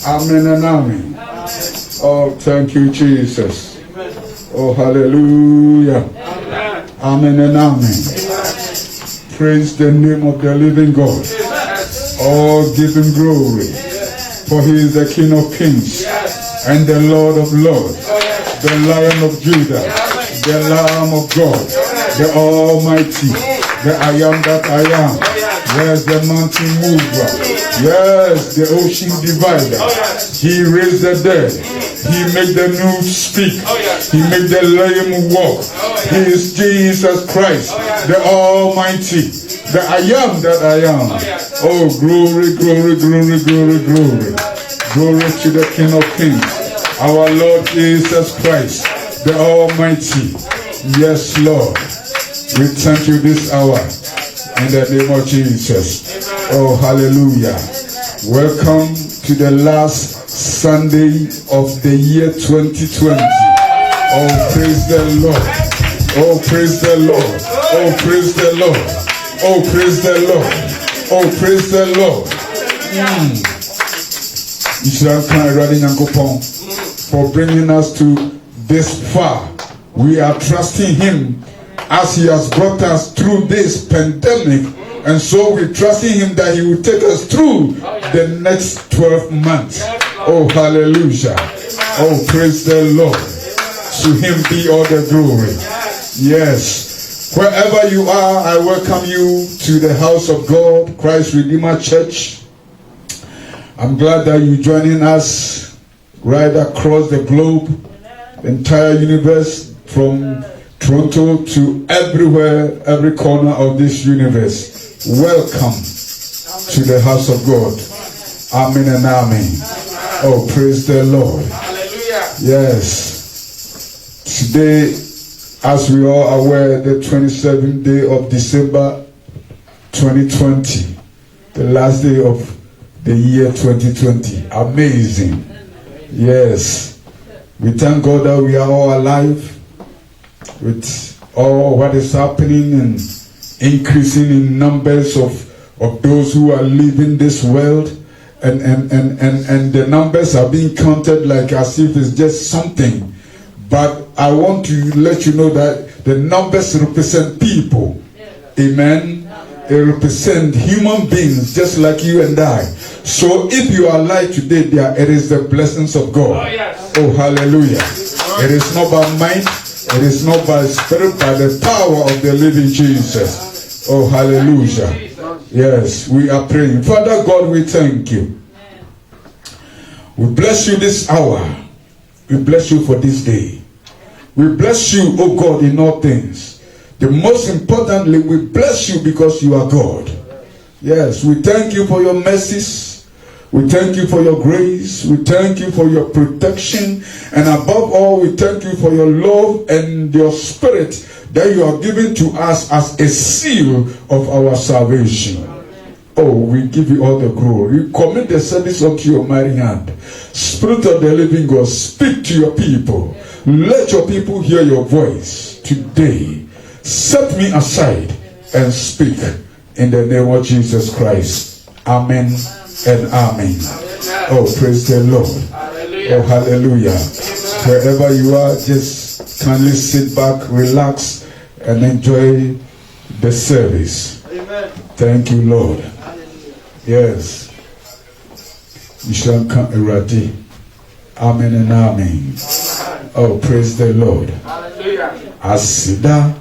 Amen and amen. Oh, thank you, Jesus. Oh, hallelujah. Amen and amen. Praise the name of the living God. Oh, give him glory. For he is the King of kings and the Lord of lords, the Lion of Judah, the Lamb of God, the Almighty, the I am that I am. Yes, the mountain mover. Yes, the ocean divider. He raised the dead. He made the mute speak. He made the lame walk. He is Jesus Christ, the Almighty, the I am that I am. Oh, glory, glory, glory, glory, glory. Glory to the King of Kings, our Lord Jesus Christ, the Almighty. Yes, Lord. We thank you this hour in the name of Jesus. Oh, hallelujah. Welcome to the last Sunday of the year 2020. Oh, praise the Lord. Oh, praise the Lord. Oh, praise the Lord. Oh, praise the Lord. Oh, praise the Lord. For bringing us to this far. We are trusting Him as He has brought us through this pandemic, and so we're trusting Him that He will take us through the next 12 months. Oh, hallelujah. Oh, praise the Lord. To Him be all the glory. Yes. Wherever you are, I welcome you to the house of God, Christ Redeemer Church. I'm glad that you're joining us right across the globe, the entire universe, from Toronto to everywhere, every corner of this universe. Welcome to the house of God. Amen and amen. Oh, praise the Lord. Hallelujah. Yes. Today, as we are aware, the 27th day of December 2020, the last day of the year 2020. Amazing. Yes. We thank God that we are all alive with all what is happening and increasing in numbers of those who are living this world. And the numbers are being counted like as if it's just something. But I want to let you know that the numbers represent people. Amen. They represent human beings just like you and I. So if you are alive today, it is the blessings of God. Oh, hallelujah. It is not by might, it is not by spirit, by the power of the living Jesus. Oh, hallelujah. Yes, we are praying. Father God, we thank you. We bless you this hour. We bless you for this day. We bless you, oh God, in all things. The most importantly, we bless you because you are God. Yes, we thank you for your mercies. We thank you for your grace. We thank you for your protection. And above all, we thank you for your love and your spirit that you are giving to us as a seal of our salvation. Oh, we give you all the glory. We commit the service unto your mighty hand. Spirit of the living God, speak to your people. Let your people hear your voice today. Set me aside and speak in the name of Jesus Christ. Amen and amen. Oh, praise the Lord. Oh, hallelujah. Wherever you are, just kindly sit back, relax, and enjoy the service. Thank you, Lord. Yes. You shall come eradi. Amen and amen. Oh, praise the Lord. Hallelujah. Asida.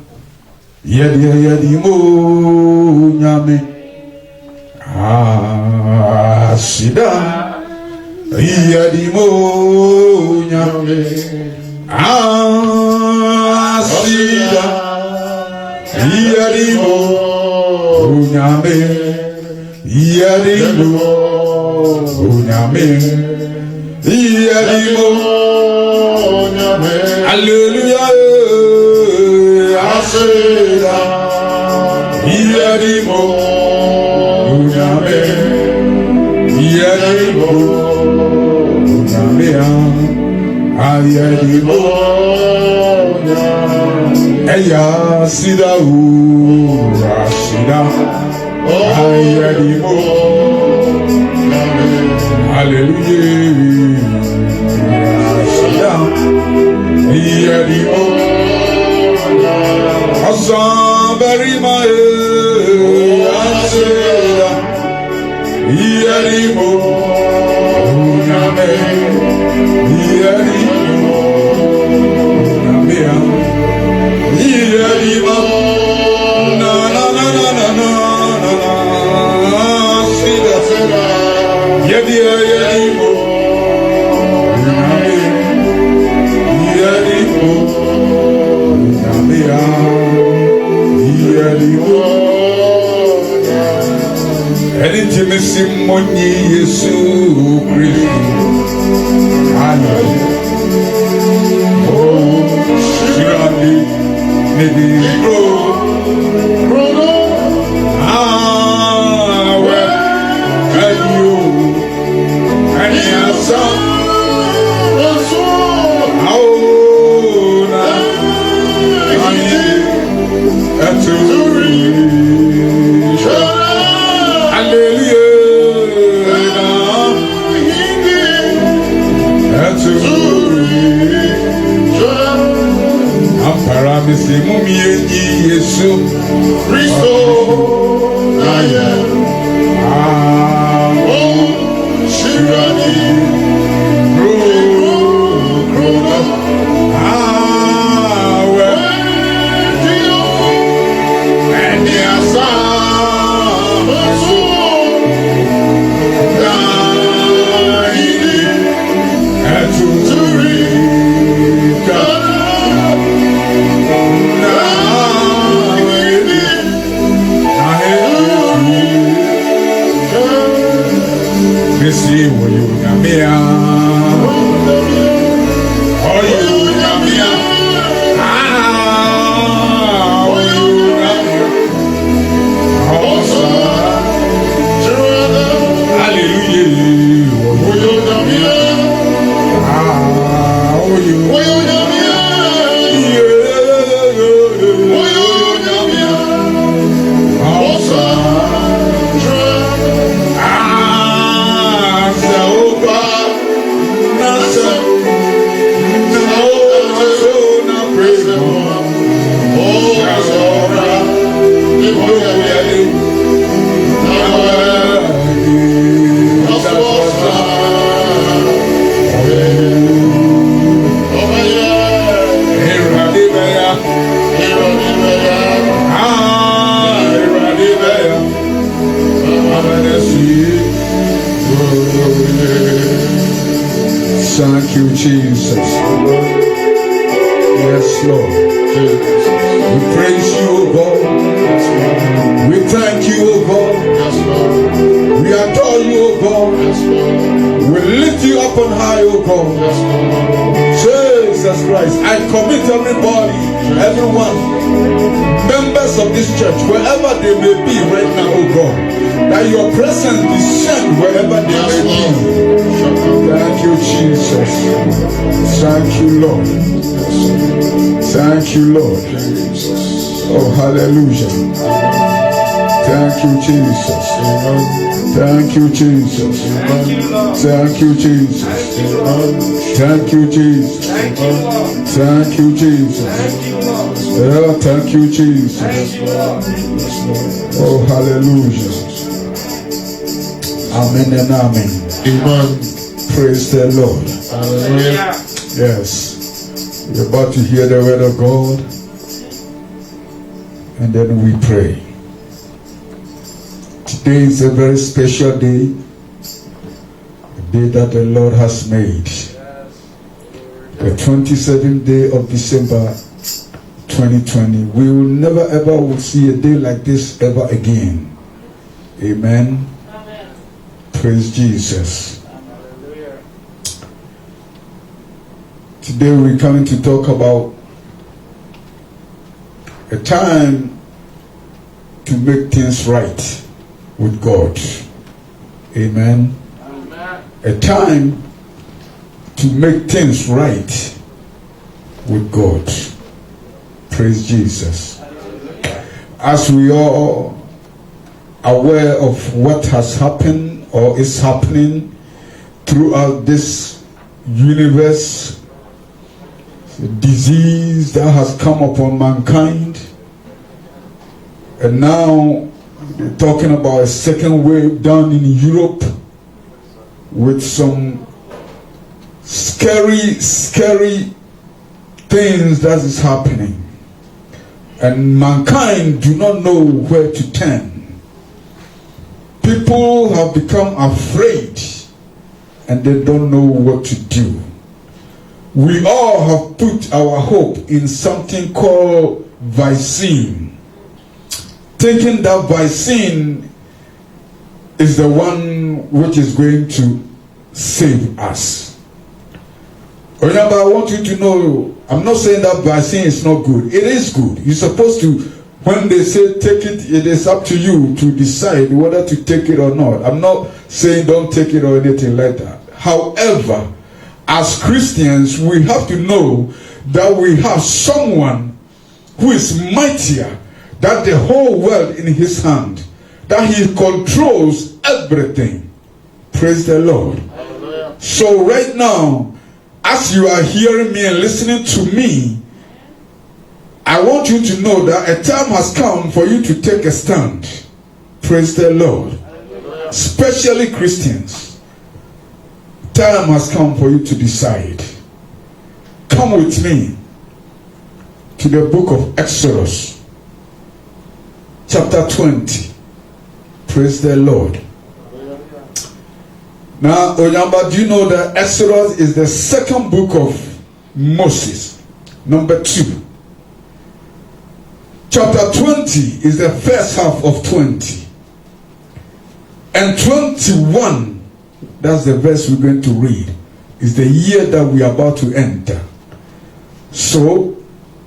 Yedi mo nyame. Asida. Yedi mo nyame. Asida. Yedi mo nyame. Yadimo, Unyame, Yadimo, Unyame, Hallelujah, Asera, Yadimo, Unyame, Yadimo, Unyame, Ayadimo, Eya Sida Rashida. Ayadimo, hallelujah, Ayadimo, Asambarima, Ayadimo, Uname, Ayadimo, Ayadimo, na na na na na na. Anything is in money, Jesus Christ. Thank you, Jesus. Yes, Lord. We praise you, O God. We thank you, O God. We adore you, O God. We lift you up on high, O God. Jesus Christ, I commit everybody, everyone, members of this church, wherever they may be right now, O God, that your presence descend wherever they may be. Thank you, Jesus. Thank you, Lord. Thank you, Lord. Oh, hallelujah. Thank you, Jesus. Thank you, Jesus. Thank you, Jesus. Thank you, Jesus. Thank you, Jesus. Oh, thank you, Jesus. Oh, hallelujah. Amen and amen. Amen. Praise the Lord. Hallelujah. Yes. We're about to hear the word of God, and then we pray. Today is a very special day, a day that the Lord has made. The 27th day of December 2020. We will never ever will see a day like this ever again. Amen. Amen. Praise Jesus. Today we're coming to talk about a time to make things right with God. Amen. Amen. A time to make things right with God. Praise Jesus. As we are aware of what has happened or is happening throughout this universe, the disease that has come upon mankind, and now they're talking about a second wave down in Europe with some scary things that is happening, and mankind do not know where to turn. People have become afraid and they don't know what to do. We all have put our hope in something called vaccine, thinking that vaccine is the one which is going to save us. Remember, I want you to know, I'm not saying that vaccine is not good. It is good. You're supposed to, when they say take it, it is up to you to decide whether to take it or not. I'm not saying don't take it or anything like that. However, as Christians, we have to know that we have someone who is mightier than the whole world in his hand, that he controls everything. Praise the Lord. Hallelujah. So right now, as you are hearing me and listening to me, I want you to know that a time has come for you to take a stand. Praise the Lord. Especially Christians. Time has come for you to decide. Come with me to the book of Exodus, chapter 20. Praise the Lord. Now, Onyamba, do you know that Exodus is the second book of Moses? Number 2. Chapter 20 is the first half of 20. And 21, that's the verse we're going to read, is the year that we are about to enter. So,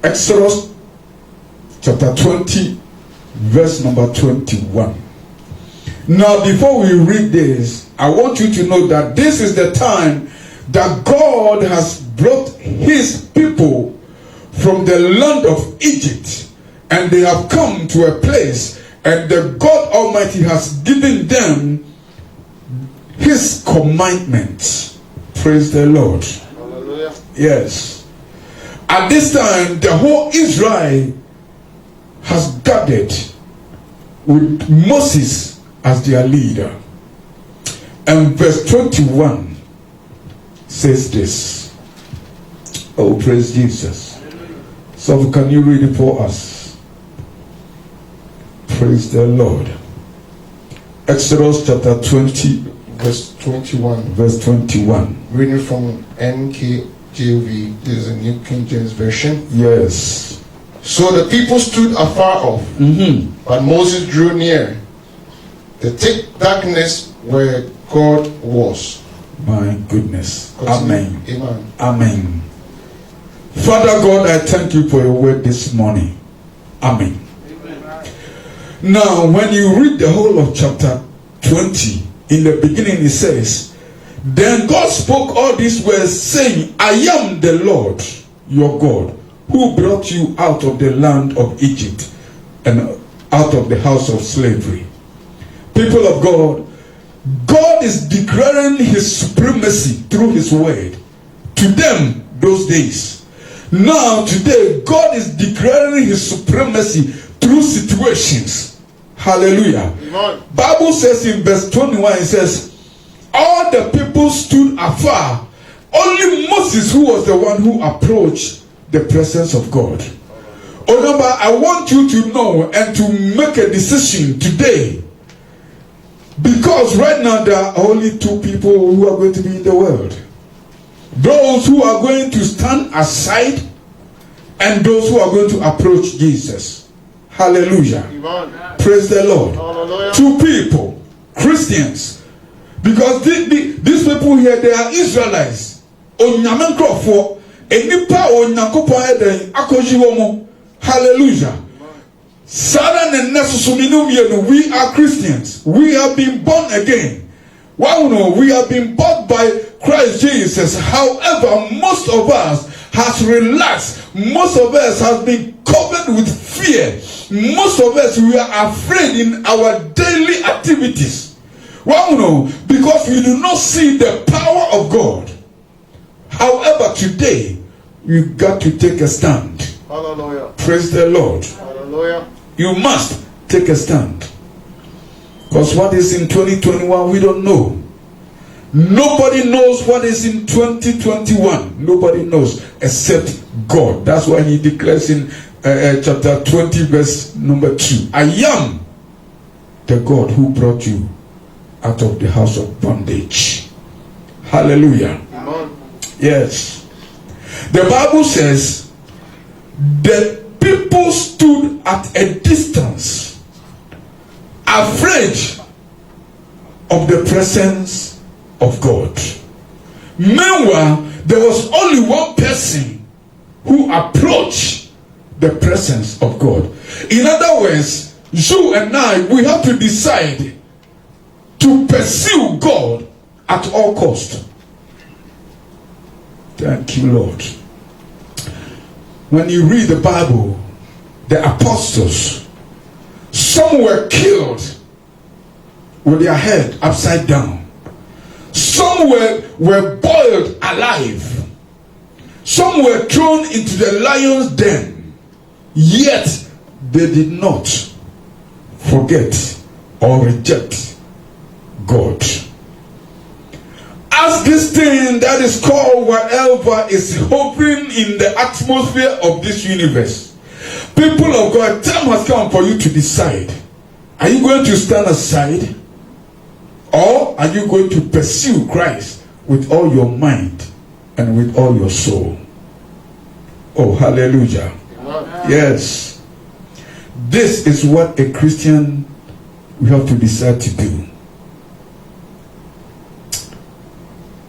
Exodus chapter 20, verse number 21. Now, before we read this, I want you to know that this is the time that God has brought his people from the land of Egypt, and they have come to a place, and the God Almighty has given them his commandments. Praise the Lord. Hallelujah. Yes. At this time, the whole Israel has gathered with Moses as their leader. And verse 21 says this. Oh, praise Jesus. So can you read it for us? Praise the Lord. Exodus chapter 20, Verse 21. verse 21. Reading from NKJV. This is a New King James Version. Yes. So the people stood afar off, but Moses drew near the thick darkness where God was. My goodness. Continue. Amen. Amen. Amen. Father God, I thank you for your word this morning. Amen. Now, when you read the whole of chapter 20, in the beginning it says, then God spoke all these words, saying, I am the Lord your God, who brought you out of the land of Egypt and out of the house of slavery. People of God, God is declaring his supremacy through his word to them those days. Now, today, God is declaring his supremacy through situations. Hallelujah. Amen. Bible says in verse 21, it says, all the people stood afar. Only Moses, who was the one who approached the presence of God. Onamba, I want you to know and to make a decision today. Because right now there are only two people who are going to be in the world. Those who are going to stand aside and those who are going to approach Jesus. Hallelujah. Amen. Praise the Lord. Hallelujah. Two people, Christians. Because these people here, they are Israelites. Hallelujah. We are Christians. We have been born again. Well, no, we have been bought by Christ Jesus. However, most of us has relaxed. Most of us has been covered with fear. Most of us, we are afraid in our daily activities. Well, no, because we do not see the power of God. However, today, you got to take a stand. Hallelujah. Praise the Lord. Hallelujah. You must take a stand. Because what is in 2021, we don't know. Nobody knows what is in 2021. Nobody knows except God. That's why he declares in chapter 20, verse number 2. I am the God who brought you out of the house of bondage. Hallelujah. Amen. Yes. The Bible says the people stood at a distance, afraid of the presence of God. Meanwhile, there was only one person who approached the presence of God. In other words, you and I, we have to decide to pursue God at all cost. Thank you, Lord. When you read the Bible, the apostles, some were killed with their head upside down. Some were boiled alive. Some were thrown into the lion's den. yet they did not forget or reject God. As this thing that is called whatever is hovering in the atmosphere of this universe, people of God, time has come for you to decide. Are you going to stand aside, or are you going to pursue Christ with all your mind and with all your soul? Oh, hallelujah. Yes. This is what a Christian we have to decide to do.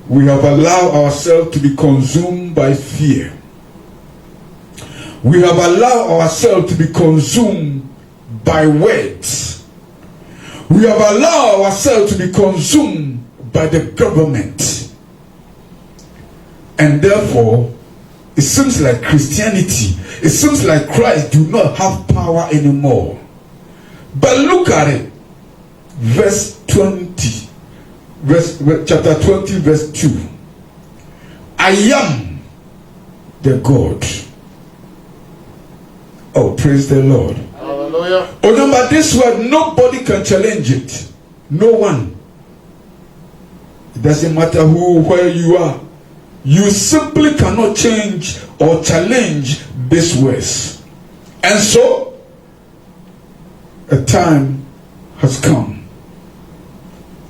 We have allowed ourselves to be consumed by fear. We have allowed ourselves to be consumed by words. We have allowed ourselves to be consumed by the government. And therefore, it seems like Christianity, it seems like Christ do not have power anymore. But look at it. Verse 20. Chapter 20, verse 2. I am the God. Oh, praise the Lord. Hallelujah. Oh, no, but this word, nobody can challenge it. No one. It doesn't matter who, where you are. You simply cannot change or challenge this words. And so, a time has come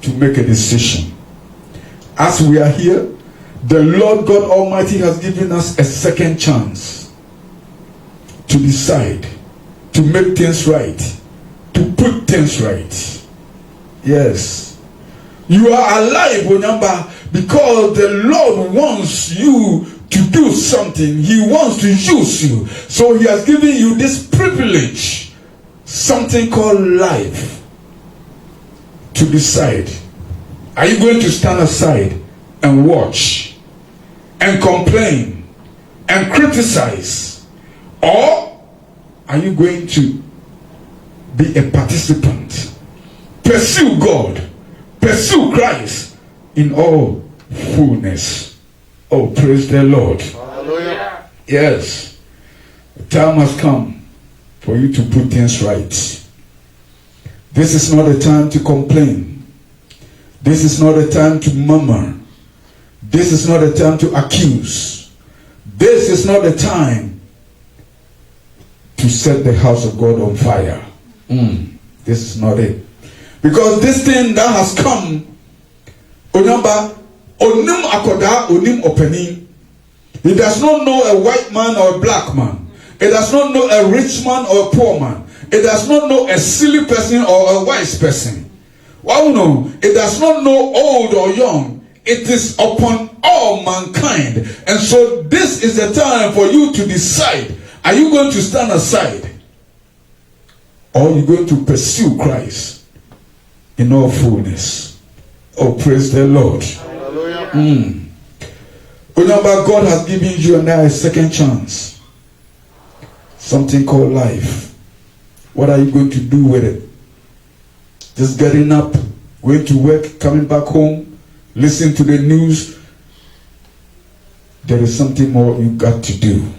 to make a decision. As we are here, the Lord God Almighty has given us a second chance to decide, to make things right, to put things right. Yes. You are alive, Onyamba, because the Lord wants you to do something. He wants to use you. So he has given you this privilege, something called life, to decide. Are you going to stand aside and watch and complain and criticize? Or are you going to be a participant? Pursue God. Pursue Christ in all fullness. Oh, praise the Lord. Hallelujah. Yes. The time has come for you to put things right. This is not a time to complain. This is not a time to murmur. This is not a time to accuse. This is not a time to set the house of God on fire. This is not it. Because this thing that has come, Onyamba, onim akoda, onim openi. He does not know a white man or a black man. He does not know a rich man or a poor man. It does not know a silly person or a wise person. Well, no, it does not know old or young. It is upon all mankind. And so this is the time for you to decide. Are you going to stand aside? Or are you going to pursue Christ in all fullness? Oh, praise the Lord. Hallelujah. Remember, God has given you and I a second chance. Something called life. What are you going to do with it? Just getting up, going to work, coming back home, listening to the news. There is something more you got to do.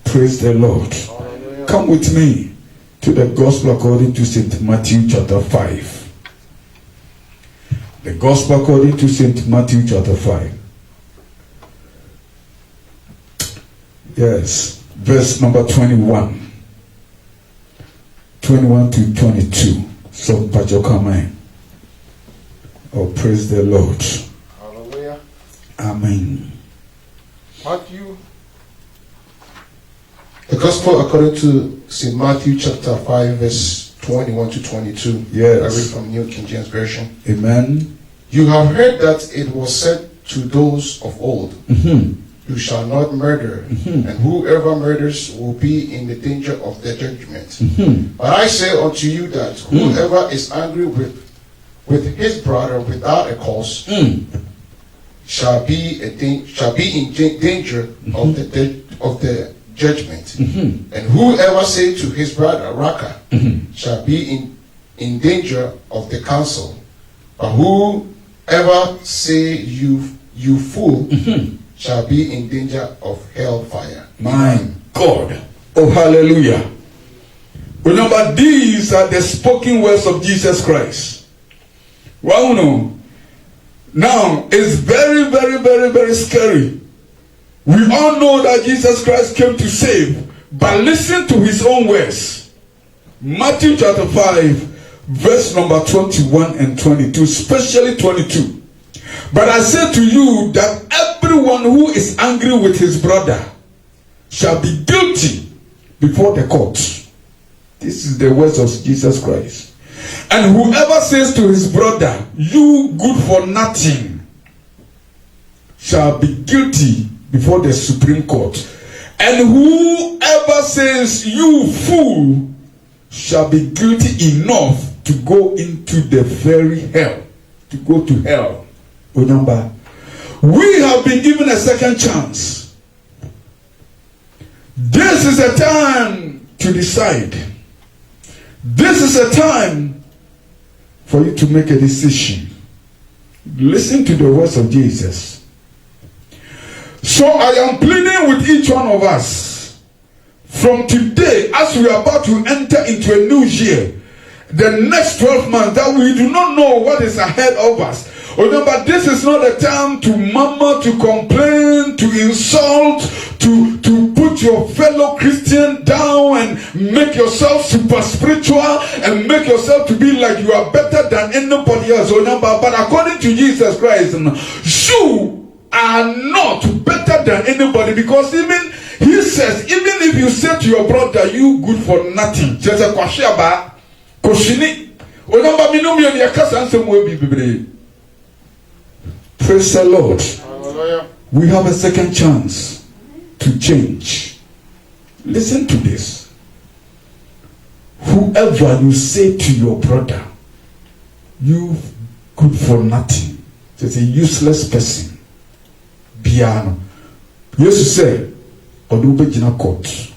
Praise the Lord. Hallelujah. Come with me to the Gospel according to St. Matthew chapter 5. The Gospel according to St. Matthew chapter 5. Yes, verse number 21. 21 to 22. So, Pajokame. Oh, praise the Lord. Hallelujah. Amen. Matthew. The Gospel according to St. Matthew chapter 5 verse 21 to 22. Yes. I read from New King James Version. Amen. You have heard that it was said to those of old, you shall not murder, and whoever murders will be in the danger of the judgment. But I say unto you that whoever is angry with his brother without a cause shall be in danger of the judgment. And whoever say to his brother Raka shall be in danger of the council. But whoever say you fool shall be in danger of hellfire. My God. Oh, hallelujah. Remember, these are the spoken words of Jesus Christ. Well, no. Now, it's very, very, very, very scary. We all know that Jesus Christ came to save, but listen to his own words. Matthew chapter 5, verse number 21 and 22, especially 22. But I say to you that everyone who is angry with his brother shall be guilty before the court. This is the words of Jesus Christ. And whoever says to his brother, you good for nothing, shall be guilty before the Supreme Court. And whoever says, you fool, shall be guilty enough to go into the very hell. To go to hell. Remember, we have been given a second chance. This is a time to decide. This is a time for you to make a decision. Listen to the words of Jesus. So I am pleading with each one of us from today, as we are about to enter into a new year, the next 12 months, that we do not know what is ahead of us. Remember, this is not a time to murmur, to complain, to insult, to put your fellow Christian down and make yourself super spiritual and make yourself to be like you are better than anybody else. Remember, but according to Jesus Christ, you are not better than anybody, because even he says, even if you say to your brother, you good for nothing, just a kwashiaba, koshini, remember, praise the Lord. Hallelujah. We have a second chance to change. Listen to this. Whoever you say to your brother, you good for nothing, just a useless person, Biano. Jesus said, Odube Jina Court.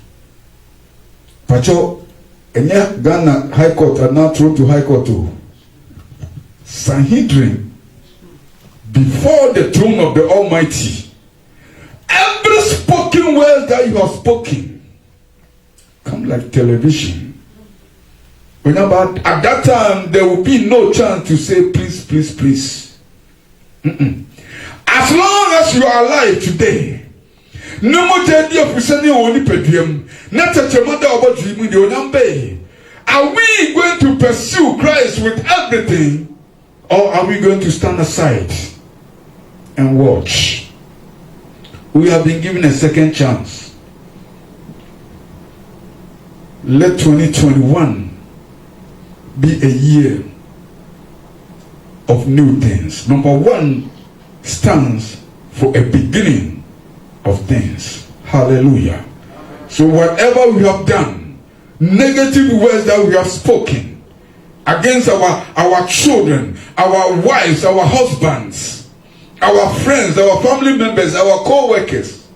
Pacho, Enya Ghana High Court are now thrown to High Court too. Sanhedrin, before the throne of the Almighty, every spoken word that you have spoken come like television. Remember, at that time there will be no chance to say please, please, please. As long as you are alive today, no more day of presenting only pedium, not such a matter about dreaming the Onambe. Are we going to pursue Christ with everything, or are we going to stand aside and watch? We have been given a second chance. Let 2021 be a year of new things. Number one stands for a beginning of things. Hallelujah. So whatever we have done, negative words that we have spoken against our children, our wives, our husbands, our friends, our family members, our co-workers,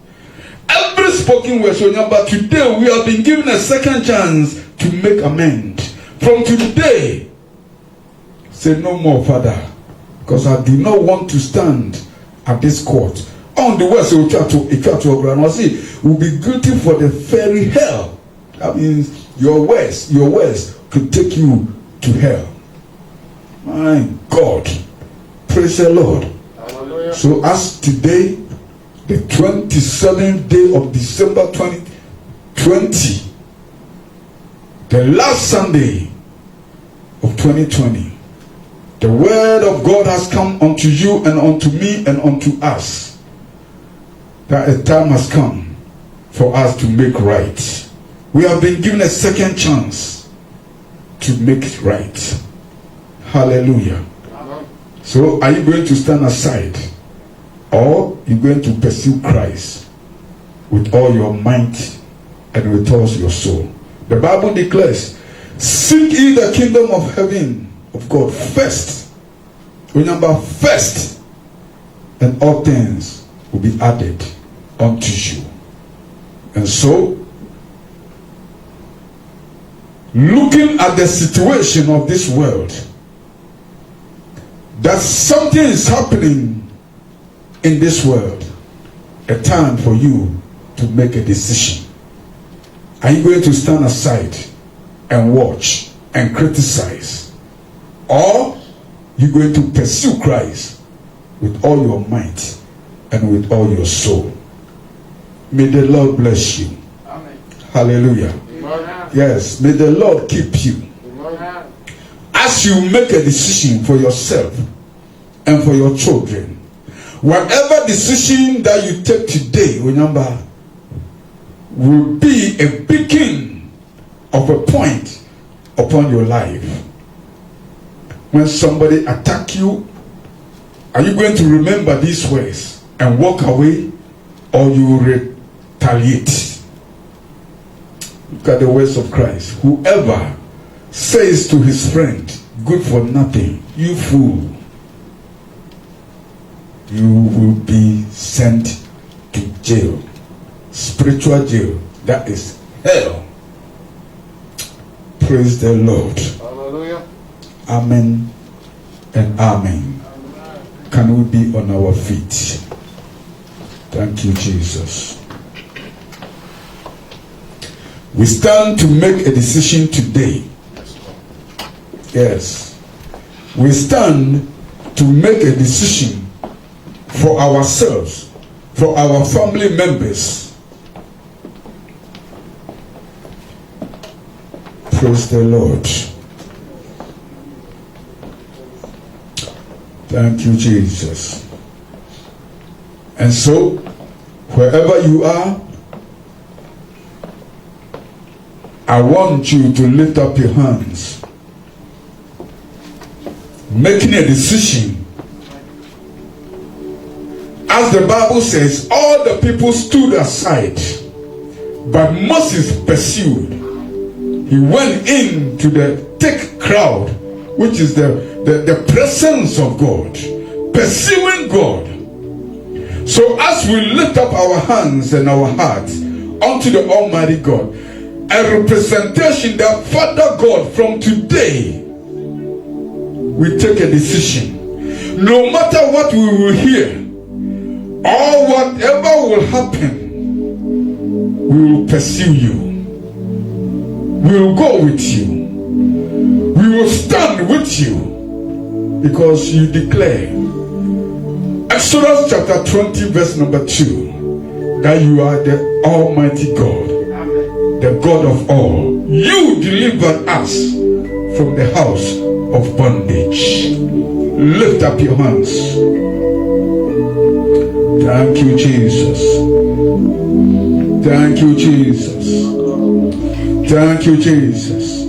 every spoken word. So number today we have been given a second chance to make amends. From today, say no more, Father, because I do not want to stand at this court. On the west, will be guilty for the very hell. That means your words could take you to hell. My God, praise the Lord. Hallelujah. So as today, the 27th day of December 2020, the last Sunday of 2020, the word of God has come unto you and unto me and unto us, that a time has come for us to make right. We have been given a second chance to make it right. Hallelujah. So are you going to stand aside, or are you going to pursue Christ with all your might and with all your soul? The Bible declares, seek ye the kingdom of heaven of God first. Remember, first, and all things will be added unto you. And so, looking at the situation of this world, that something is happening in this world, a time for you to make a decision. Are you going to stand aside and watch and criticize? Or you going to pursue Christ with all your might and with all your soul? May the Lord bless you. Amen. Hallelujah. Amen. Yes, may the Lord keep you. Amen. As you make a decision for yourself and for your children, whatever decision that you take today, remember, will be a beacon of a point upon your life. When somebody attack you, are you going to remember these words and walk away, or you will retaliate? Look at the words of Christ. Whoever says to his friend, good for nothing, you fool, you will be sent to jail. Spiritual jail. That is hell. Praise the Lord. Hallelujah. Amen and amen. Can we be on our feet? Thank you, Jesus. We stand to make a decision today. Yes. We stand to make a decision for ourselves, for our family members. Praise the Lord. Thank you, Jesus. And so, wherever you are, I want you to lift up your hands, making a decision. As the Bible says, all the people stood aside, but Moses pursued. He went into the thick crowd, which is the presence of God, pursuing God. So as we lift up our hands and our hearts unto the Almighty God, a representation that, Father God, from today we take a decision. No matter what we will hear or whatever will happen, we will pursue you. We will go with you. We will stand with you, because you declare, Exodus chapter 20 verse number 2, that you are the Almighty God, the God of all. You delivered us from the house of bondage. Lift up your hands. Thank you, Jesus. Thank you, Jesus. Thank you, Jesus.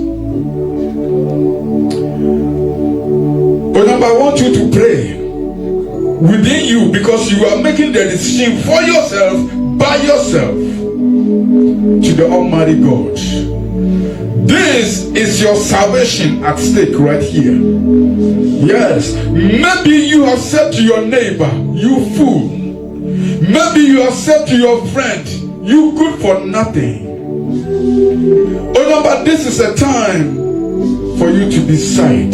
But I want you to pray within you, because you are making the decision for yourself, by yourself, to the Almighty God. This is your salvation at stake right here. Yes, maybe you have said to your neighbor, you fool. Maybe you have said to your friend, you good for nothing. Oh no, but this is a time for you to decide.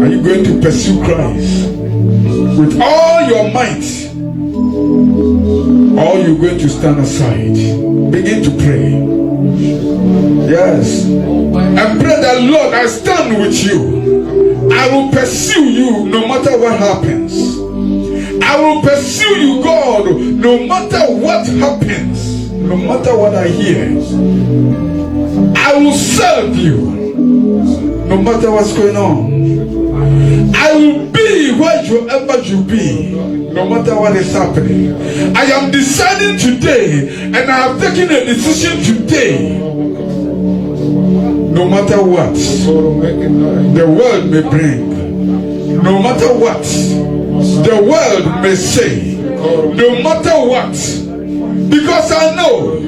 Are you going to pursue Christ with all your might, or are you going to stand aside? Begin to pray. Yes. And pray that, Lord, I stand with you. I will pursue you no matter what happens. I will pursue you, God, no matter what happens, no matter what I hear. I will serve you no matter what's going on. I will be wherever you be, no matter what is happening. I am deciding today, and I have taken a decision today. No matter what the world may bring, no matter what the world may say, no matter what, because I know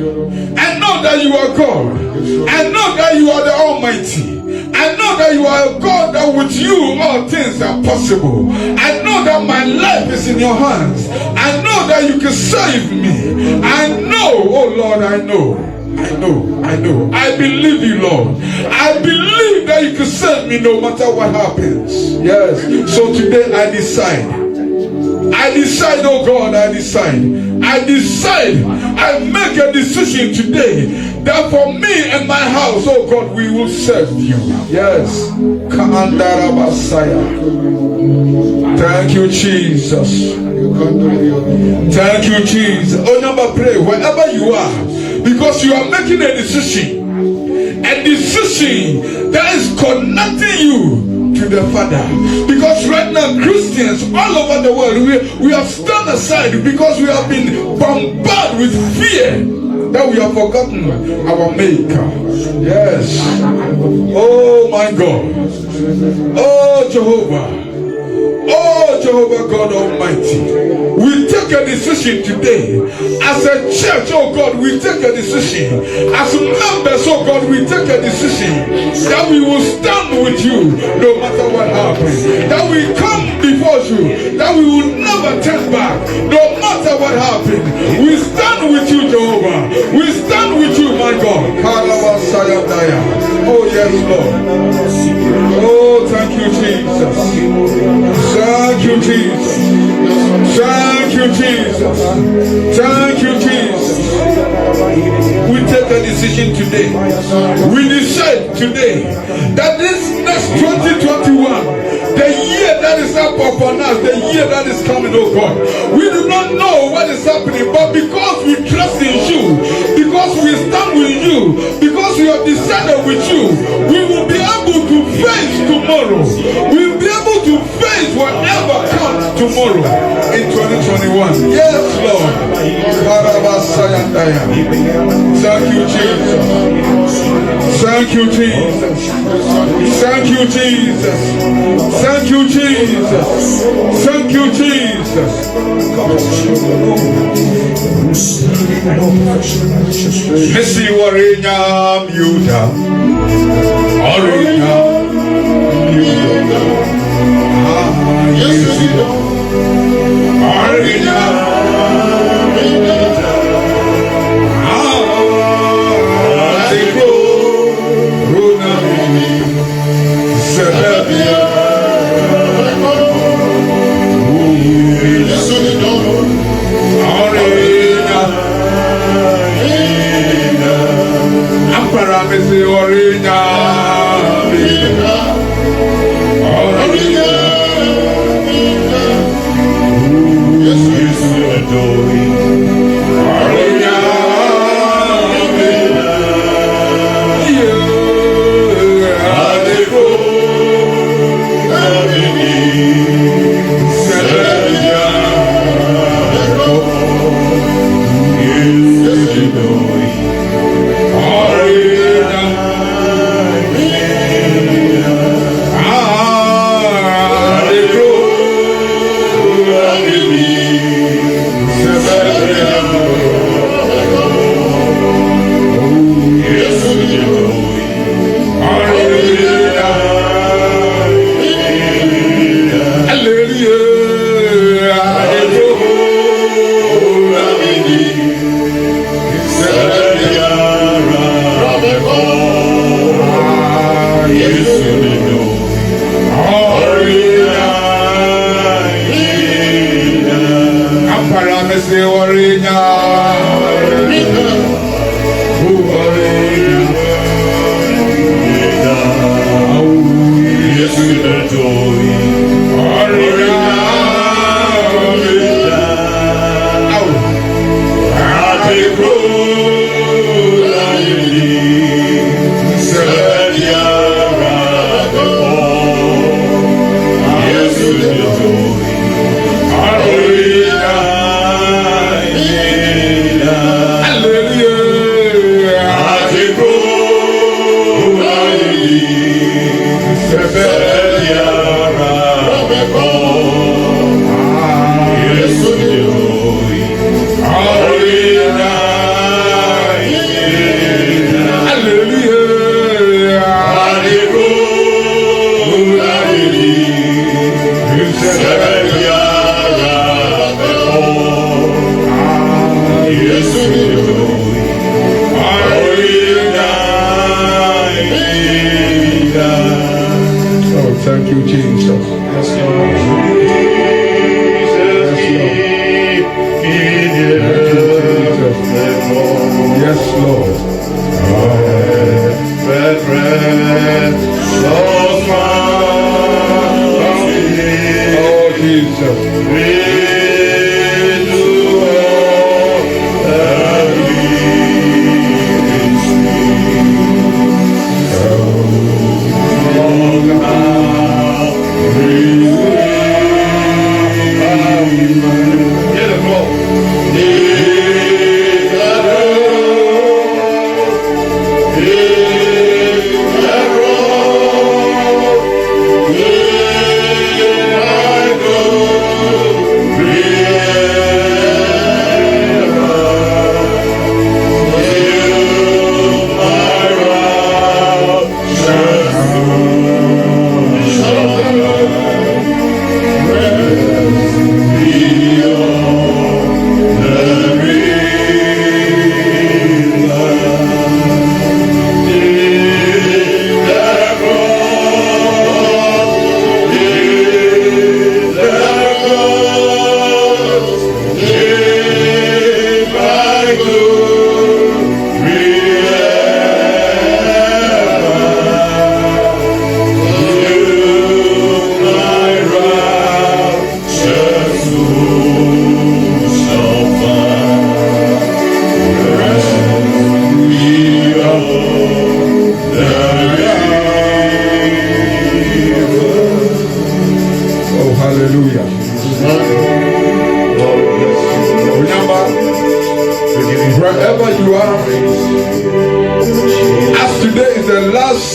that you are God. I know that you are the Almighty. I know that you are a God, that with you all things are possible. I know that my life is in your hands. I know that you can save me. I know, oh Lord, I know. I believe you, Lord. I believe that you can save me no matter what happens. Yes. So today I decide I decide, oh God, I make a decision today that for me and my house, oh God, we will serve you. Yes. Thank you, Jesus. Thank you, Jesus. Oh, number pray wherever you are, because you are making a decision that is connecting you to the Father. Because right now Christians all over the world, we have stand aside because we have been bombarded with fear that we have forgotten our Maker. Yes. Oh my God. Oh Jehovah. Oh Jehovah God Almighty, we take a decision today as a church. Oh God, we take a decision as members. Oh God, we take a decision that we will stand with you no matter what happens, that we come before you, that we will never turn back no matter what happens. We stand with you, Jehovah. We stand with you, my God. Oh yes, Lord. Oh, thank you, Jesus. Thank you, Jesus. Thank you, Jesus. Thank you, Jesus. We take a decision today. We decide today that this next 2021, the year that is up upon us, the year that is coming, oh God, we do not know what is happening, but because we trust in you, because we stand with you, because we have decided with you, we will be able to face tomorrow. We will be able to face whatever comes tomorrow in 2021. Yes, Lord. Thank you, Jesus. Thank you, Jesus. Thank you, Jesus. Thank you, Jesus. Thank you, Jesus. Messi Warina Muda. Warina Muda. Warina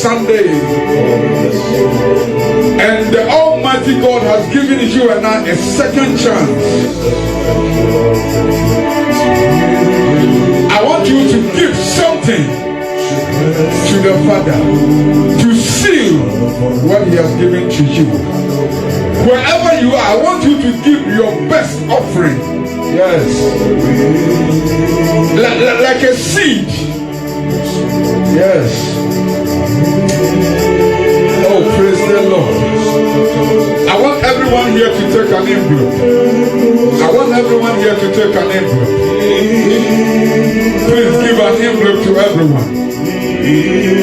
Sunday, and the Almighty God has given you and I a second chance. I want you to give something to the Father to seal what He has given to you. Wherever you are, I want you to give your best offering. Yes, like a seed. Yes. Oh, praise the Lord. I want everyone here to take an envelope. I want everyone here to take an envelope. Please give an envelope to everyone.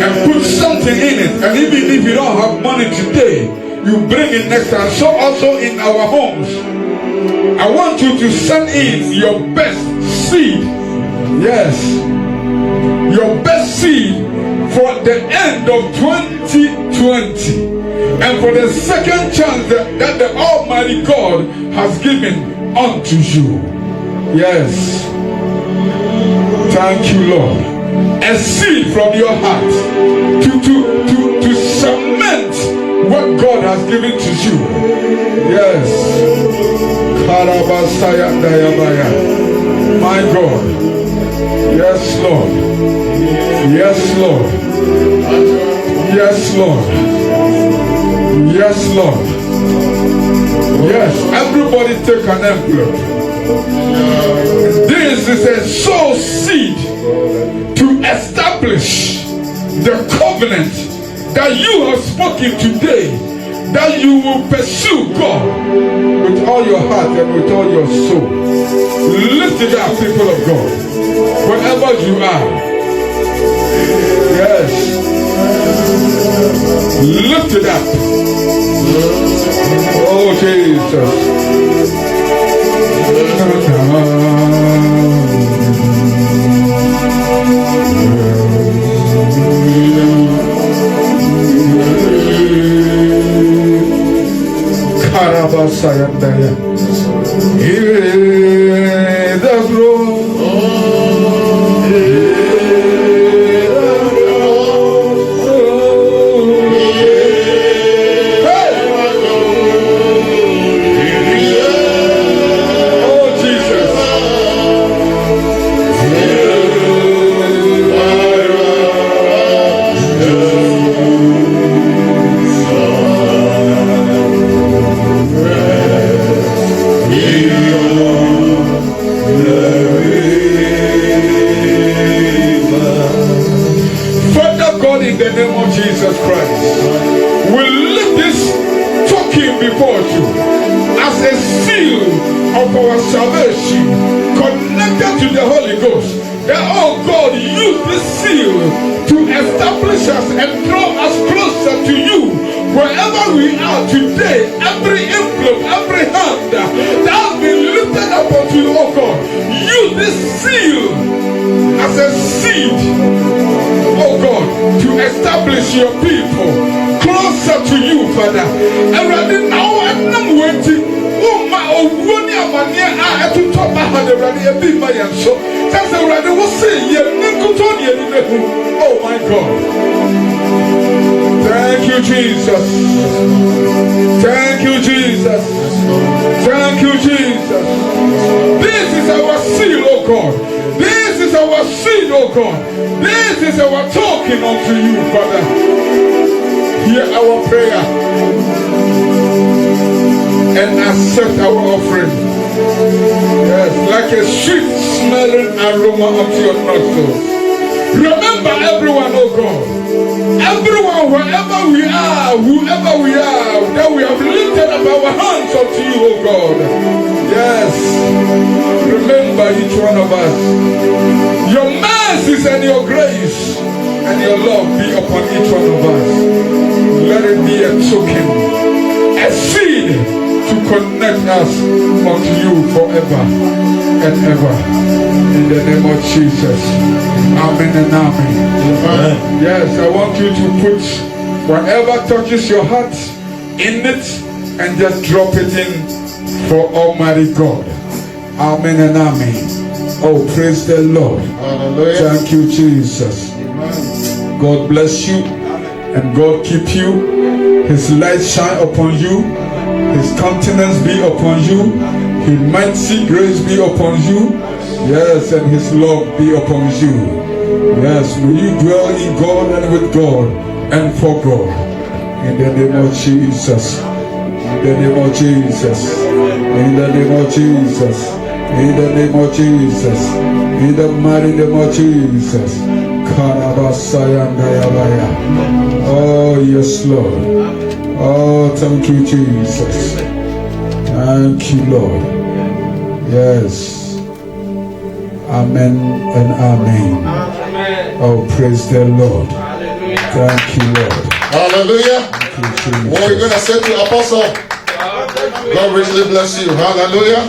And put something in it. And even if you don't have money today, you bring it next time. So also in our homes, I want you to send in your best seed. Yes. Your best seed for the end of 2020 and for the second chance that the Almighty God has given unto you. Yes. Thank you, Lord. A seed from your heart to cement what God has given to you. Yes. My God. Yes, Lord. Yes, Lord. Yes, Lord. Yes, Lord. Yes, everybody take an envelope. This is a soul seed to establish the covenant that you have spoken today, that you will pursue God with all your heart and with all your soul. Lift it up, people of God, wherever you are. Yes. Lift it up. Oh, Jesus. Karabasayandaya. The glory. Your people closer to you, Father. And right now, I'm waiting. Oh, my own I to talk about the ready a big man. So that's the ready will say, oh my God. Thank you, Jesus. Thank you, Jesus. Thank you, Jesus. This is our seal, oh God. This is our seed, oh God. This is our talking unto you, Father. Hear our prayer and accept our offering. Yes, like a sweet smelling aroma unto your nostrils. Remember everyone, oh God. Everyone, wherever we are, whoever we are, that we have lifted up our hands unto you, oh God. Yes. Remember each one of us. mercies and your grace and your love be upon each one of us. Let it be a token, a seed to connect us unto you forever and ever. In the name of Jesus. Amen and amen. Yes, I want you to put whatever touches your heart in it and just drop it in for Almighty God. Amen and amen. Oh, praise the Lord. Hallelujah. Thank you, Jesus. God bless you and God keep you. His light shine upon you. His countenance be upon you. His mighty grace be upon you. Yes, and His love be upon you. Yes, may you dwell in God and with God and for God. In the name of Jesus. In the name of Jesus. In the name of Jesus. In the name of Jesus. In the mighty name of Jesus. Oh, yes, Lord. Oh, thank you, Jesus. Thank you, Lord. Yes. Amen and amen. Oh, praise the Lord. Thank you, Lord. Hallelujah. Thank you, Jesus. What are you going to say to Apostle? God richly bless you. Hallelujah.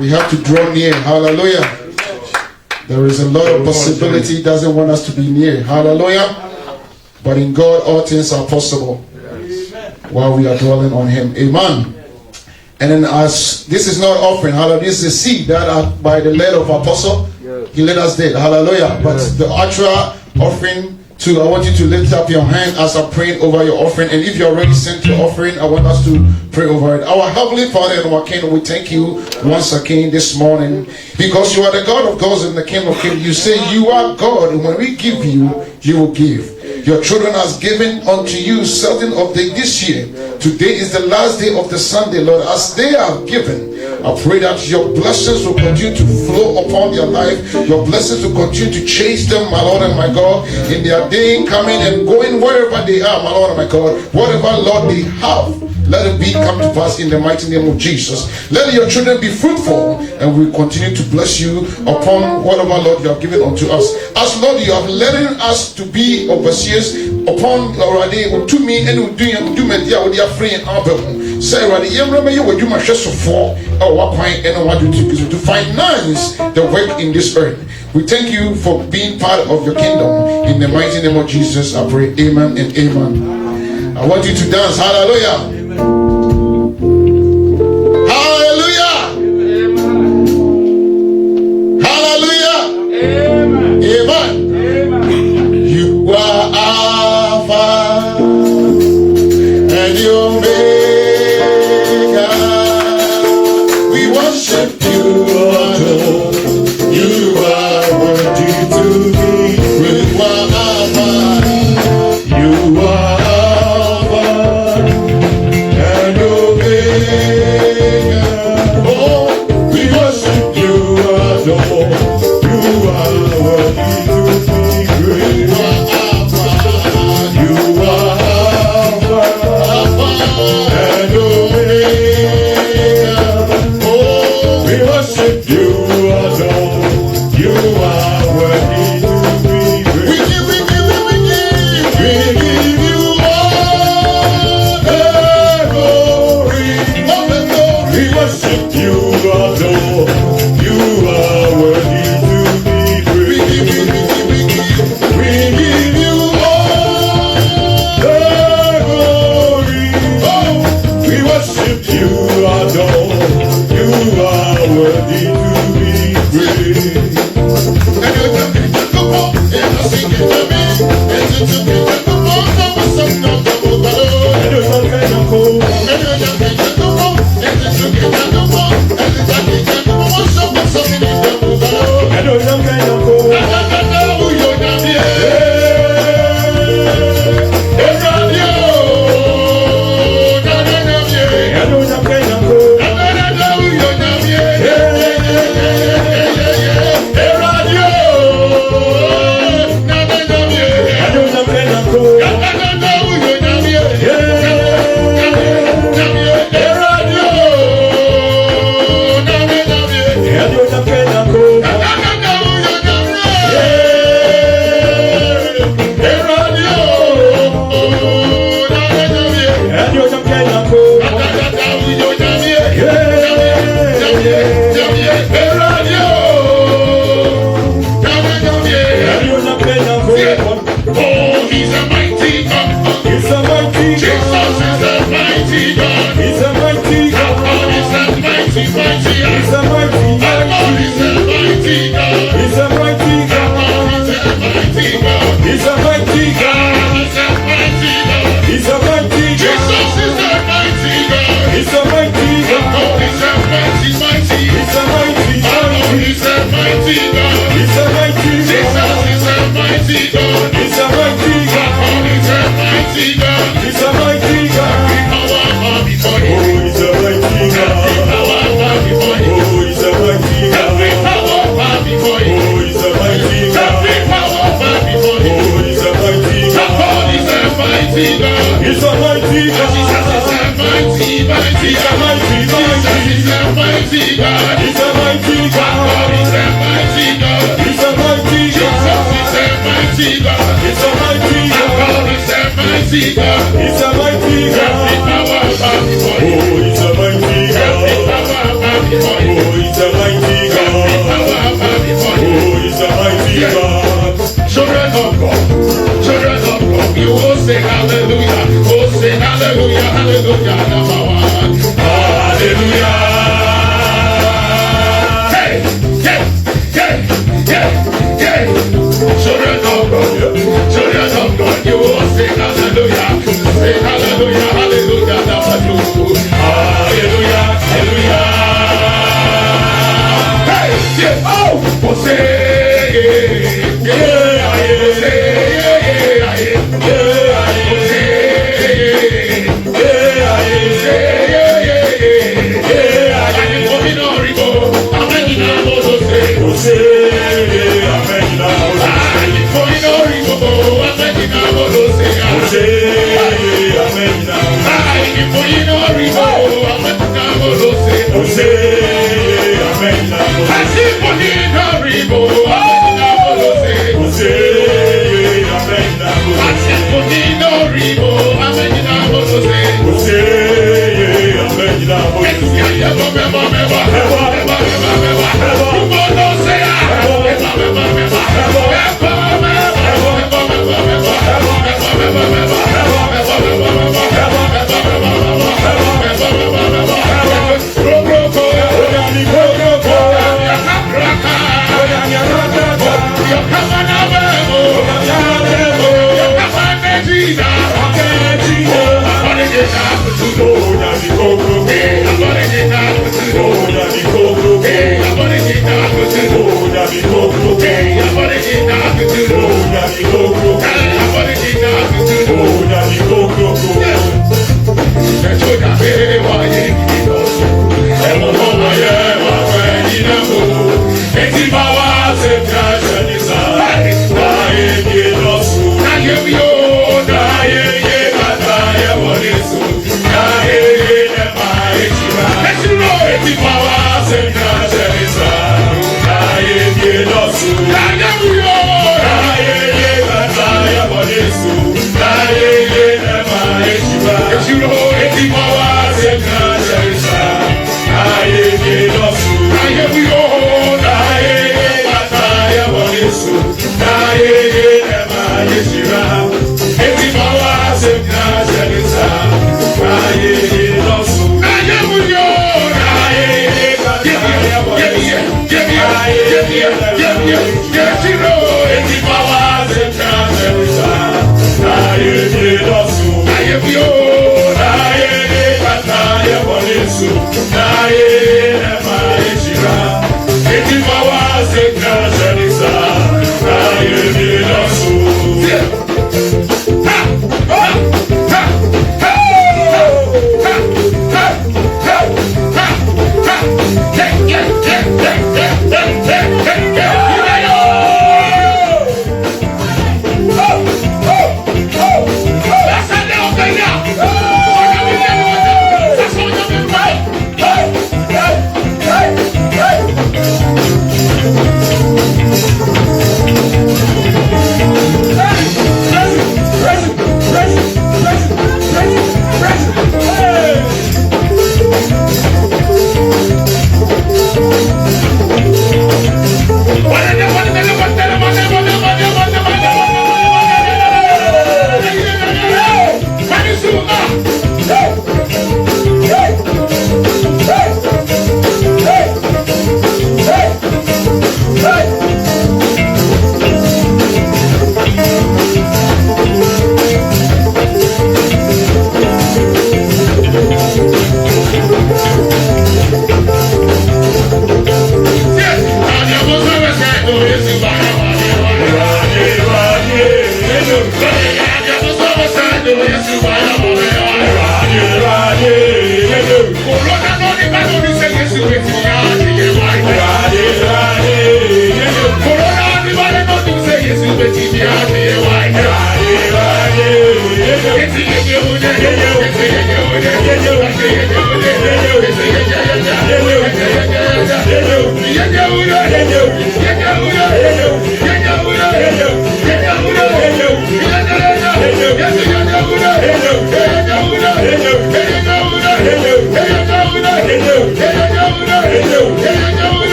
We have to draw near. Hallelujah. There is a lot of possibility. He doesn't want us to be near. Hallelujah. But in God, all things are possible while we are dwelling on Him. Amen. And then as this is not offering, hallelujah, this is a seed that by the lead of Apostle, he led us there. Hallelujah. But the actual offering too, I want you to lift up your hand as I'm praying over your offering. And if you already sent your offering, I want us to pray over it. Our Heavenly Father and our King, we thank you once again this morning because you are the God of gods and the King of kings. You say you are God, and when we give you, you will give. Your children has given unto you certain of this year. Today is the last day of the Sunday, Lord. As they have given, I pray that your blessings will continue to flow upon their life. Your blessings will continue to chase them, my Lord and my God, in their day, coming and going wherever they are, my Lord and my God. Whatever, Lord, they have, let it be come to pass in the mighty name of Jesus. Let your children be fruitful, and we continue to bless you upon whatever, Lord, you have given unto us. As Lord, you have letting us to be overseers upon already to me and do me their free and album. Say already, you will do my chest of four or what point and what to finance the work in this earth. We thank you for being part of your kingdom. In the mighty name of Jesus, I pray. Amen and amen. I want you to dance. Hallelujah.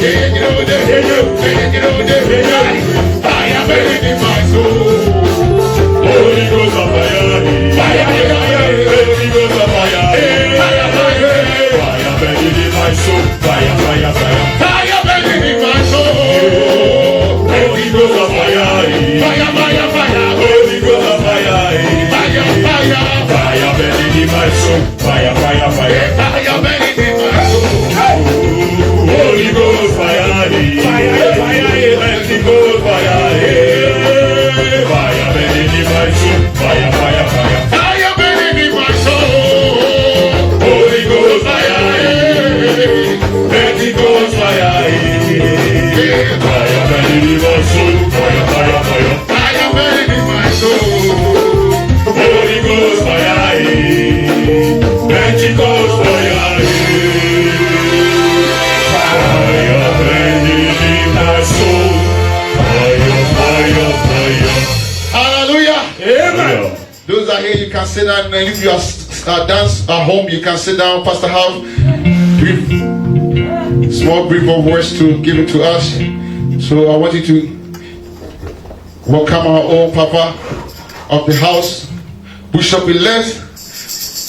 Fire burning in my soul. Holy Ghost of fire. Fire, Holy Ghost of fire. Fire burning in my soul. Fire burning in my soul. Holy Ghost of fire. Holy Ghost of fire. Fire burning in my soul. Fire burning in my soul. Holy Ghost fire. Holy Ghost fire. Fire burning in my soul. Fire burning in my soul. Holy Ghost fire. Holy Ghost fire. Fire burning in my soul. Fire burning in my soul. Holy Ghost fire. Holy Ghost fire. Fire burning in my soul. Hallelujah. Amen. Those are here, you can sit down, and if you are dance at home, you can sit down. Pastor have small brief of words to give it to us. So I want you to welcome our own Papa of the house, Bishop elect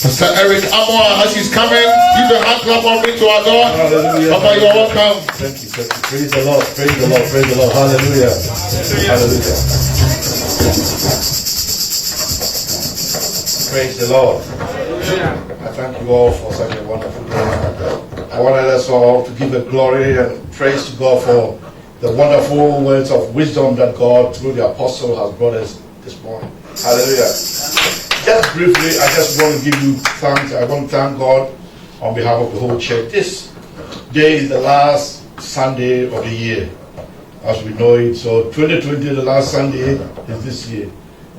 Pastor Eric Amor, as he's coming. Give a hand clap offering to our God. Hallelujah. Papa, you are welcome. Thank you. Praise the Lord. Praise the Lord. Praise the Lord. Hallelujah. Hallelujah. Praise the Lord. I thank you all for such a wonderful day. I wanted us all to give a glory and praise to God for the wonderful words of wisdom that God, through the apostle, has brought us this morning. Hallelujah. Just briefly, I just want to give you thanks. I want to thank God on behalf of the whole church. This day is the last Sunday of the year, as we know it. So 2020, the last Sunday, is this year.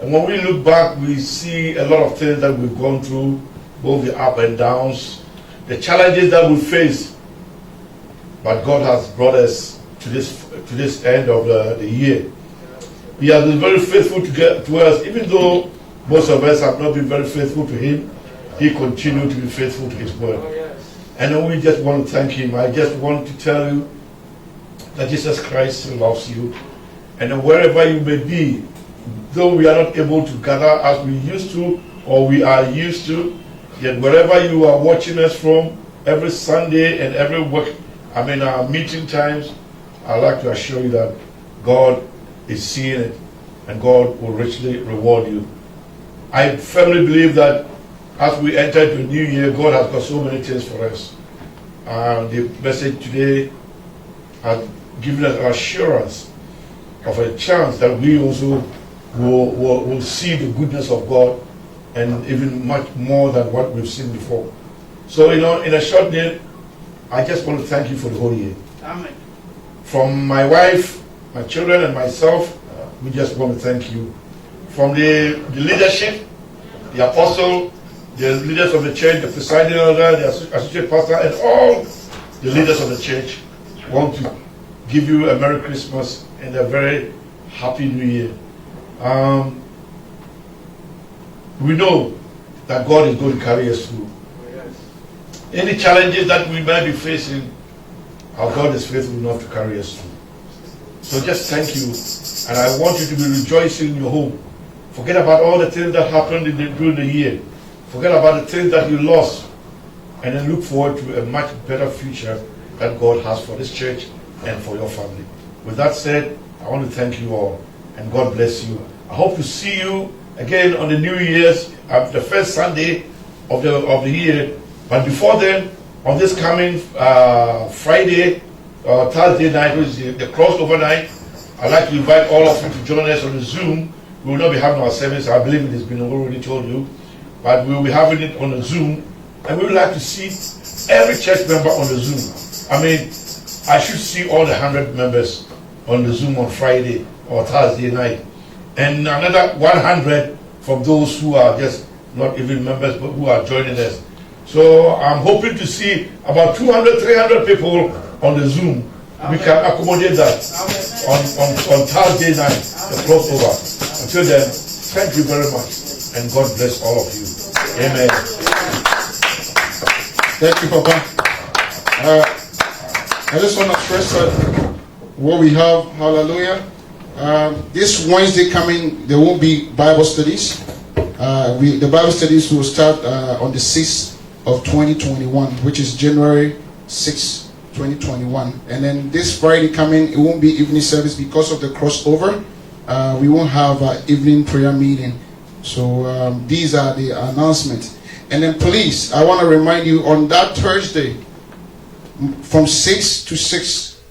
And when we look back, we see a lot of things that we've gone through, both the up and downs, the challenges that we face. But God has brought us to this end of the year. He has been very faithful to us, even though most of us have not been very faithful to Him. He continued to be faithful to His word. And we just want to thank Him. I just want to tell you that Jesus Christ loves you. And wherever you may be, though we are not able to gather as we used to, or we are used to, yet wherever you are watching us from, every Sunday and every week, our meeting times, I'd like to assure you that God is seeing it, and God will richly reward you. I firmly believe that as we enter the new year, God has got so many things for us. The message today has given us assurance of a chance that we also will see the goodness of God, and even much more than what we've seen before. So, in a short name, I just want to thank you for the whole year. Amen. From my wife, my children, and myself, we just want to thank you. From the leadership, the apostle, the leaders of the church, the presiding elder, the associate pastor, and all the leaders of the church, want to give you a Merry Christmas and a very Happy New Year. We know that God is going to carry us through. Any challenges that we might be facing, our God is faithful enough to carry us through. So just thank you, and I want you to be rejoicing in your home. Forget about all the things that happened during the year. Forget about the things that you lost, and then look forward to a much better future that God has for this church and for your family. With that said, I want to thank you all, and God bless you. I hope to see you again on the New Year's, the first Sunday of the year. But before then, on this coming Friday or Thursday night, which is the crossover night, I'd like to invite all of you to join us on the Zoom. We will not be having our service. I believe it has been already told you, but we will be having it on the Zoom, and we would like to see every church member on the Zoom. I should see all the 100 members on the Zoom on Friday or Thursday night, and another 100 from those who are just not even members but who are joining us. So I'm hoping to see about 200, 300 people on the Zoom. We can accommodate that on Thursday night, the crossover. Until then, thank you very much, and God bless all of you. Amen. Thank you, Papa. I just want to stress that what we have, hallelujah. This Wednesday coming, there won't be Bible studies. The Bible studies will start on the 6th of 2021, which is January 6th, 2021. And then this Friday coming, it won't be evening service because of the crossover. We won't have an evening prayer meeting. So these are the announcements. And then please, I want to remind you, on that Thursday, from 6 to 6,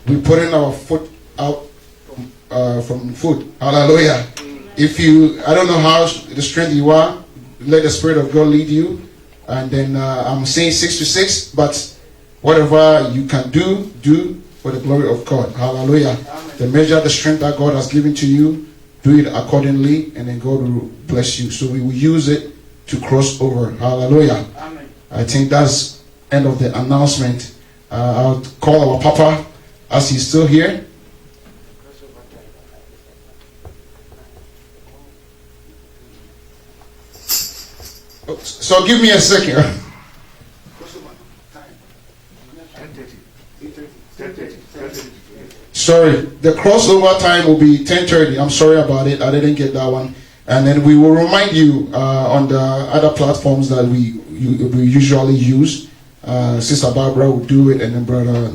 we put in our foot out from food. Hallelujah. If you, I don't know how the strength you are, let the Spirit of God lead you. And then I'm saying 6 to 6, but whatever you can do for the glory of God. Hallelujah. The measure, the strength that God has given to you, do it accordingly, and then God will bless you. So we will use it to cross over. Hallelujah. Amen. I think that's end of the announcement. I'll call our Papa as he's still here. So give me a second. Sorry, the crossover time will be 10:30. I'm sorry about it. I didn't get that one. And then we will remind you on the other platforms that we usually use. Sister Barbara will do it, and then Brother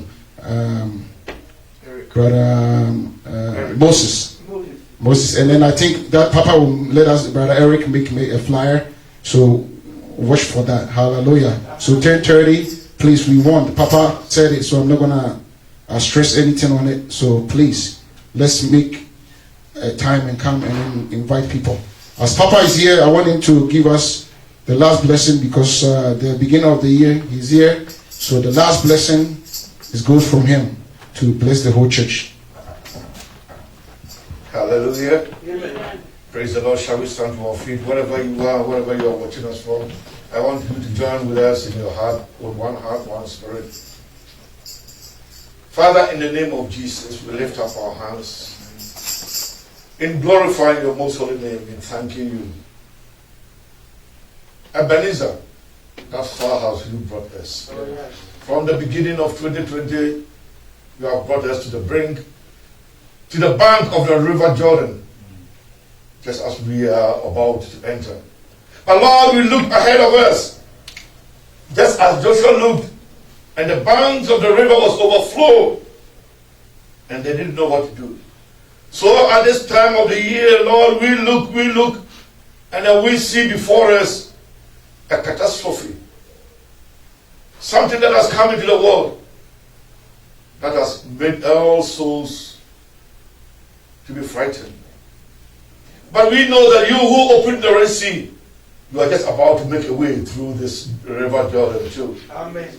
Moses. And then I think that Papa will let us, Brother Eric, make a flyer. So watch for that. Hallelujah. So 10:30, please, we want. Papa said it, so I'm not going to stress anything on it. So please, let's make a time and come and invite people. As Papa is here, I want him to give us the last blessing because the beginning of the year, he's here. So the last blessing goes from him to bless the whole church. Hallelujah. Amen. Praise the Lord. Shall we stand to our feet? Wherever you are watching us from, I want you to join with us in your heart, with one heart, one spirit. Father, in the name of Jesus, we lift up our hands in glorifying your most holy name, in thanking you. Ebenezer, that's far has you brought us. Oh, yes. From the beginning of 2020, you have brought us to the brink, to the bank of the river Jordan, just as we are about to enter. But Lord, we look ahead of us, just as Joshua looked, and the banks of the river was overflowed, and they didn't know what to do. So at this time of the year, Lord, we look, and then we see before us a catastrophe. Something that has come into the world that has made all souls to be frightened. But we know that you who opened the Red Sea, you are just about to make a way through this river Jordan too. Amen.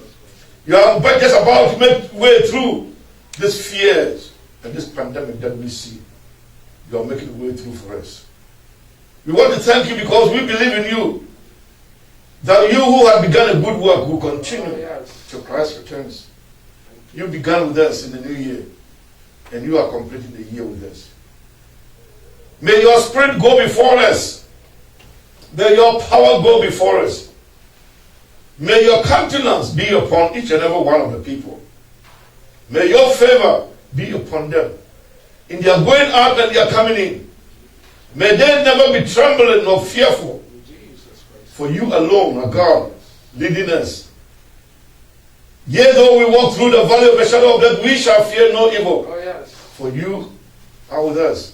You are just about to make way through these fears and this pandemic that we see. You are making a way through for us. We want to thank you because we believe in you. That you who have begun a good work will continue till Christ returns. You began with us in the new year, and you are completing the year with us. May your spirit go before us. May your power go before us. May your countenance be upon each and every one of the people. May your favor be upon them in their going out and their coming in. May they never be trembling nor fearful. For you alone are God, leading us. Yea, though we walk through the valley of the shadow of death, we shall fear no evil. Oh, yes. For you are with us.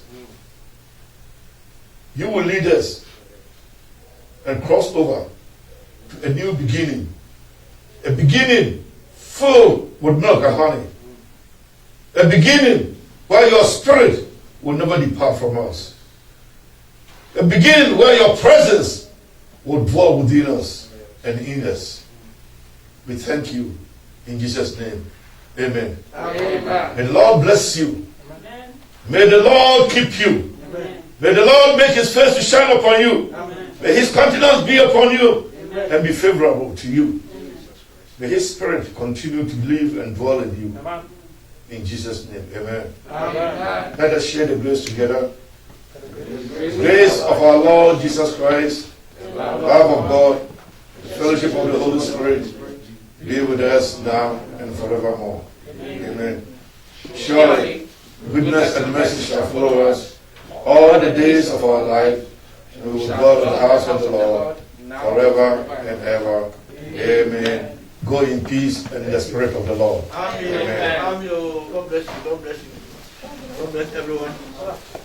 You will lead us and cross over to a new beginning. A beginning full with milk and honey. A beginning where your spirit will never depart from us. A beginning where your presence will dwell within us and in us. We thank you in Jesus' name. Amen. Amen. May the Lord bless you. Amen. May the Lord keep you. Amen. May the Lord make his face to shine upon you. Amen. May his countenance be upon you Amen. and be favorable to you. May his spirit continue to live and dwell in you. Amen. In Jesus' name. Amen. Amen. Let us share the grace together. Grace of our Lord Jesus Christ, love of God, fellowship of the Holy Spirit, be with us now and forevermore. surely goodness and mercy shall follow us all the days of our life, and we will dwell in the house of the Lord forever and ever. Amen. Go in peace and in the spirit of the Lord. Amen. Amen. Amen. God bless you. God bless you. God bless everyone.